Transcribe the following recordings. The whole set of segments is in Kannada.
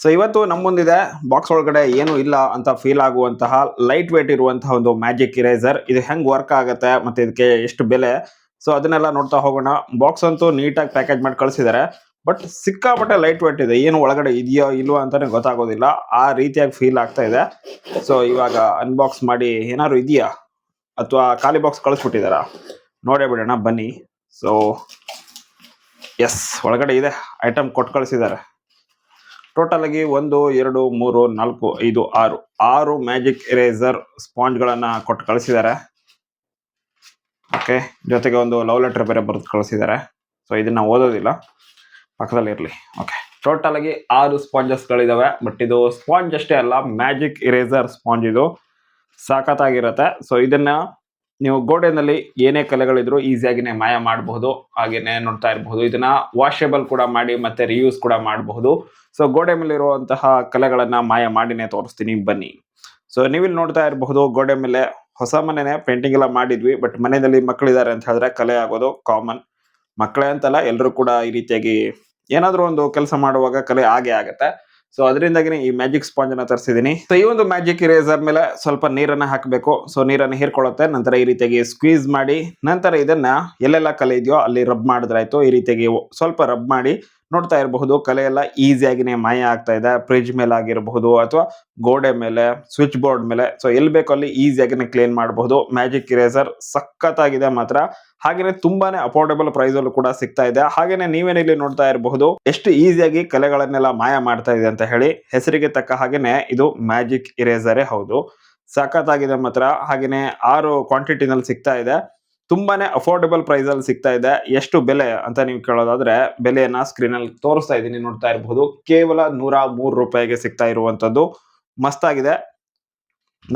ಸೊ ಇವತ್ತು ನಮ್ಮ ಮುಂದಿದೆ ಬಾಕ್ಸ್ ಒಳಗಡೆ ಏನು ಇಲ್ಲ ಅಂತ ಫೀಲ್ ಆಗುವಂತಹ ಲೈಟ್ ವೇಟ್ ಇರುವಂತಹ ಒಂದು ಮ್ಯಾಜಿಕ್ ಇರೇಸರ್. ಇದು ಹೆಂಗ್ ವರ್ಕ್ ಆಗುತ್ತೆ ಮತ್ತೆ ಇದಕ್ಕೆ ಎಷ್ಟು ಬೆಲೆ, ಸೊ ಅದನ್ನೆಲ್ಲ ನೋಡ್ತಾ ಹೋಗೋಣ. ಬಾಕ್ಸ್ ಅಂತೂ ನೀಟಾಗಿ ಪ್ಯಾಕೇಜ್ ಮಾಡಿ ಕಳಿಸಿದ್ದಾರೆ, ಬಟ್ ಸಿಕ್ಕಾಪಟ್ಟೆ ಲೈಟ್ ವೇಟ್ ಇದೆ. ಏನು ಒಳಗಡೆ ಇದೆಯೋ ಇಲ್ವೋ ಅಂತಾನೆ ಗೊತ್ತಾಗೋದಿಲ್ಲ, ಆ ರೀತಿಯಾಗಿ ಫೀಲ್ ಆಗ್ತಾ ಇದೆ. ಸೊ ಇವಾಗ ಅನ್ಬಾಕ್ಸ್ ಮಾಡಿ ಏನಾದ್ರು ಇದೆಯಾ ಅಥವಾ ಖಾಲಿ ಬಾಕ್ಸ್ ಕಳಿಸ್ಬಿಟ್ಟಿದಾರಾ ನೋಡೇ ಬಿಡೋಣ ಬನ್ನಿ. ಸೊ ಎಸ್, ಒಳಗಡೆ ಇದೆ ಐಟಮ್ ಕೊಟ್ಟು ಕಳಿಸಿದ್ದಾರೆ. ಟೋಟಲ್ ಆಗಿ 1 2 3 4 5 6 ಮ್ಯಾಜಿಕ್ ಇರೇಸರ್ ಸ್ಪಾಂಜ್ಗಳನ್ನ ಕೊಟ್ಟು ಕಳಿಸಿದ್ದಾರೆ. ಓಕೆ, ಜೊತೆಗೆ ಒಂದು ಲವ್ ಲೆಟರ್ ಬೇರೆ ಬರೆದು ಕಳಿಸಿದ್ದಾರೆ. ಸೊ ಇದನ್ನ ಓದೋದಿಲ್ಲ, ಪಕ್ಕದಲ್ಲಿ ಇರಲಿ. ಓಕೆ, ಟೋಟಲ್ ಆಗಿ 6 ಸ್ಪಾಂಜಸ್ಗಳಿದಾವೆ. ಬಟ್ ಇದು ಸ್ಪಾಂಜ್ ಅಷ್ಟೇ ಅಲ್ಲ, ಮ್ಯಾಜಿಕ್ ಇರೇಸರ್ ಸ್ಪಾಂಜ್. ಇದು ಸಾಕತ್ತಾಗಿರುತ್ತೆ. ಸೊ ಇದನ್ನ ನೀವು ಗೋಡೆನಲ್ಲಿ ಏನೇ ಕಲೆಗಳಿದ್ರು ಈಸಿಯಾಗಿನೇ ಮಾಯ ಮಾಡಬಹುದು. ಹಾಗೇನೆ ನೋಡ್ತಾ ಇರಬಹುದು, ಇದನ್ನ ವಾಷೇಬಲ್ ಕೂಡ ಮಾಡಿ ಮತ್ತೆ ರಿಯೂಸ್ ಕೂಡ ಮಾಡಬಹುದು. ಸೊ ಗೋಡೆ ಮೇಲೆ ಇರುವಂತಹ ಕಲೆಗಳನ್ನ ಮಾಯ ಮಾಡಿನೇ ತೋರಿಸ್ತೀನಿ ಬನ್ನಿ. ಸೊ ನೀವಿಲ್ಲಿ ನೋಡ್ತಾ ಇರಬಹುದು, ಗೋಡೆ ಮೇಲೆ ಹೊಸ ಮನೆನೇ ಪೇಂಟಿಂಗ್ ಎಲ್ಲ ಮಾಡಿದ್ವಿ. ಬಟ್ ಮನೆಯಲ್ಲಿ ಮಕ್ಕಳಿದ್ದಾರೆ ಅಂತ ಹೇಳಿದ್ರೆ ಕಲೆ ಆಗೋದು ಕಾಮನ್. ಮಕ್ಕಳೇ ಅಂತಲ್ಲ, ಎಲ್ಲರೂ ಕೂಡ ಈ ರೀತಿಯಾಗಿ ಏನಾದ್ರೂ ಒಂದು ಕೆಲಸ ಮಾಡುವಾಗ ಕಲೆ ಆಗೇ ಆಗತ್ತೆ. ಸೊ ಅದರಿಂದಾಗಿ ಈ ಮ್ಯಾಜಿಕ್ ಸ್ಪಾಂಜ್ ಅನ್ನ ತರಿಸಿದೀನಿ. ಸೊ ಈ ಒಂದು ಮ್ಯಾಜಿಕ್ ಇರೇಸರ್ ಮೇಲೆ ಸ್ವಲ್ಪ ನೀರನ್ನ ಹಾಕಬೇಕು. ಸೊ ನೀರನ್ನ ಹೀರ್ಕೊಳ್ಳುತ್ತೆ. ನಂತರ ಈ ರೀತಿಯಾಗಿ ಸ್ಕ್ವೀಸ್ ಮಾಡಿ, ನಂತರ ಇದನ್ನ ಎಲ್ಲೆಲ್ಲ ಕಲೆ ಇದೆಯೋ ಅಲ್ಲಿ ರಬ್ ಮಾಡಿದ್ರಾಯ್ತು. ಈ ರೀತಿಯಾಗಿ ಸ್ವಲ್ಪ ರಬ್ ಮಾಡಿ ನೋಡ್ತಾ ಇರಬಹುದು, ಕಲೆ ಎಲ್ಲ ಈಸಿಯಾಗಿನೇ ಮಾಯ ಆಗ್ತಾ ಇದೆ. ಫ್ರಿಡ್ಜ್ ಮೇಲೆ ಆಗಿರಬಹುದು ಅಥವಾ ಗೋಡೆ ಮೇಲೆ, ಸ್ವಿಚ್ ಬೋರ್ಡ್ ಮೇಲೆ, ಸೊ ಎಲ್ಲಿ ಬೇಕೋ ಅಲ್ಲಿ ಈಸಿಯಾಗಿನೇ ಕ್ಲೀನ್ ಮಾಡಬಹುದು. ಮ್ಯಾಜಿಕ್ ಇರೇಸರ್ ಸಖತ್ತಾಗಿದೆ ಮಾತ್ರ. ಹಾಗೇನೆ ತುಂಬಾನೇ ಅಫೋರ್ಡೆಬಲ್ ಪ್ರೈಸ್ ಅಲ್ಲೂ ಕೂಡ ಸಿಗ್ತಾ ಇದೆ. ಹಾಗೇನೆ ನೀವೇನಿಲ್ಲಿ ನೋಡ್ತಾ ಇರಬಹುದು ಎಷ್ಟು ಈಸಿಯಾಗಿ ಕಲೆಗಳನ್ನೆಲ್ಲ ಮಾಯ ಮಾಡ್ತಾ ಇದೆ ಅಂತ ಹೇಳಿ. ಹೆಸರಿಗೆ ತಕ್ಕ ಹಾಗೇನೆ ಇದು ಮ್ಯಾಜಿಕ್ ಇರೇಸರೇ ಹೌದು. ಸಖತ್ತಾಗಿದೆ ಮಾತ್ರ. ಹಾಗೇನೆ 6 ಕ್ವಾಂಟಿಟಿನಲ್ಲಿ ಸಿಗ್ತಾ ಇದೆ. ತುಂಬಾನೇ ಅಫೋರ್ಡೆಬಲ್ ಪ್ರೈಸ್ ಅಲ್ಲಿ ಸಿಗ್ತಾ ಇದೆ. ಎಷ್ಟು ಬೆಲೆ ಅಂತ ನೀವು ಕೇಳೋದಾದ್ರೆ ಬೆಲೆಯನ್ನ ಸ್ಕ್ರೀನ್ ಅಲ್ಲಿ ತೋರಿಸ್ತಾ ಇದ್ದೀನಿ, ನೋಡ್ತಾ ಇರಬಹುದು. ಕೇವಲ 103 ರೂಪಾಯಿಗೆ ಸಿಗ್ತಾ ಇರುವಂತದ್ದು ಮಸ್ತಾಗಿದೆ.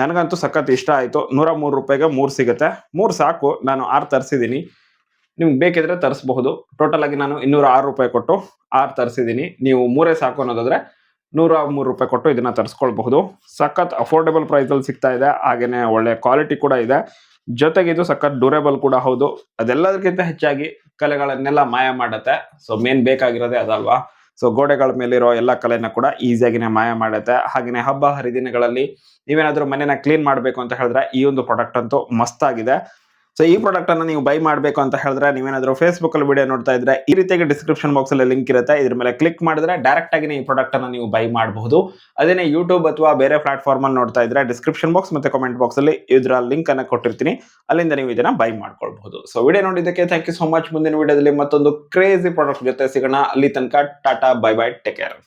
ನನಗಂತೂ ಸಖತ್ ಇಷ್ಟ ಆಯ್ತು. 103 ರೂಪಾಯಿಗೆ 3 ಸಿಗುತ್ತೆ. 3 ಸಾಕು, ನಾನು 6 ತರಿಸಿದ್ದೀನಿ. ನಿಮ್ಗೆ ಬೇಕಿದ್ರೆ ತರಿಸಬಹುದು. ಟೋಟಲ್ ಆಗಿ ನಾನು 206 ರೂಪಾಯಿ ಕೊಟ್ಟು 6 ತರಿಸಿದ್ದೀನಿ. ನೀವು 3 ಸಾಕು ಅನ್ನೋದಾದ್ರೆ 103 ರೂಪಾಯಿ ಕೊಟ್ಟು ಇದನ್ನ ತರಿಸ್ಕೊಳ್ಬಹುದು. ಸಖತ್ ಅಫೋರ್ಡೆಬಲ್ ಪ್ರೈಸ್ ಅಲ್ಲಿ ಸಿಗ್ತಾ ಇದೆ. ಹಾಗೇನೆ ಒಳ್ಳೆ ಕ್ವಾಲಿಟಿ ಕೂಡ ಇದೆ. ಜೊತೆಗೆ ಇದು ಸಖತ್ ಡ್ಯೂರೇಬಲ್ ಕೂಡ ಹೌದು. ಅದೆಲ್ಲದಕ್ಕಿಂತ ಹೆಚ್ಚಾಗಿ ಕಲೆಗಳನ್ನೆಲ್ಲ ಮಾಯ ಮಾಡುತ್ತೆ. ಸೊ ಮೇನ್ ಬೇಕಾಗಿರೋದೇ ಅದಲ್ವಾ. ಸೊ ಗೋಡೆಗಳ ಮೇಲಿರೋ ಎಲ್ಲ ಕಲೆನ ಕೂಡ ಈಸಿಯಾಗಿನೇ ಮಾಯ ಮಾಡುತ್ತೆ. ಹಾಗೆಯೇ ಹಬ್ಬ ಹರಿದಿನಗಳಲ್ಲಿ ನೀವೇನಾದ್ರೂ ಮನೆನ ಕ್ಲೀನ್ ಮಾಡಬೇಕು ಅಂತ ಹೇಳಿದ್ರೆ ಈ ಒಂದು ಪ್ರಾಡಕ್ಟ್ ಅಂತೂ ಮಸ್ತ್ ಆಗಿದೆ. ಸೊ ಈ ಪ್ರಾಡಕ್ಟ್ ಅನ್ನ ನೀವು ಬೈ ಮಾಡಬೇಕು ಅಂತ ಹೇಳಿದ್ರೆ, ನೀವೇನಾದ್ರೂ ಫೇಸ್ಬುಕ್ ಅಲ್ಲಿ ವಿಡಿಯೋ ನೋಡ್ತಾ ಇದ್ರೆ ಈ ರೀತಿಯಾಗಿ ಡಿಸ್ಕ್ರಿಪ್ಷನ್ ಬಾಕ್ಸ್ ಅಲ್ಲಿ ಲಿಂಕ್ ಇರುತ್ತೆ. ಇದ್ರ ಮೇಲೆ ಕ್ಲಿಕ್ ಮಾಡಿದ್ರೆ ಡೈರೆಕ್ಟ್ ಆಗಿ ಈ ಪ್ರಾಡಕ್ಟ್ ಅನ್ನ ನೀವು ಬೈ ಮಾಡಬಹುದು. ಅದೇನೇ ಯೂಟ್ಯೂಬ್ ಅಥವಾ ಬೇರೆ ಪ್ಲಾಟ್ಫಾರ್ಮ್ ಅಲ್ಲಿ ನೋಡ್ತಾ ಇದ್ರೆ ಡಿಸ್ಕ್ರಿಪ್ಷನ್ ಬಾಕ್ಸ್ ಮತ್ತೆ ಕಾಮೆಂಟ್ ಬಾಕ್ಸ್ ಅಲ್ಲಿ ಇದರ ಲಿಂಕ್ ಅನ್ನ ಕೊಟ್ಟಿರ್ತೀನಿ, ಅಲ್ಲಿಂದ ನೀವು ಇದನ್ನ ಬೈ ಮಾಡ್ಕೊಳ್ಬಹುದು. ಸೊ ವಿಡಿಯೋ ನೋಡಿದ್ದಕ್ಕೆ ಥ್ಯಾಂಕ್ ಯು ಸೋ ಮಚ್. ಮುಂದಿನ ವಿಡಿಯೋದಲ್ಲಿ ಮತ್ತೊಂದು ಕ್ರೇಜಿ ಪ್ರಾಡಕ್ಟ್ ಜೊತೆ ಸಿಗೋಣ. ಅಲ್ಲಿ ತನಕ ಟಾಟಾ, ಬೈ ಬೈ, ಟೇಕ್ ಕೇರ್.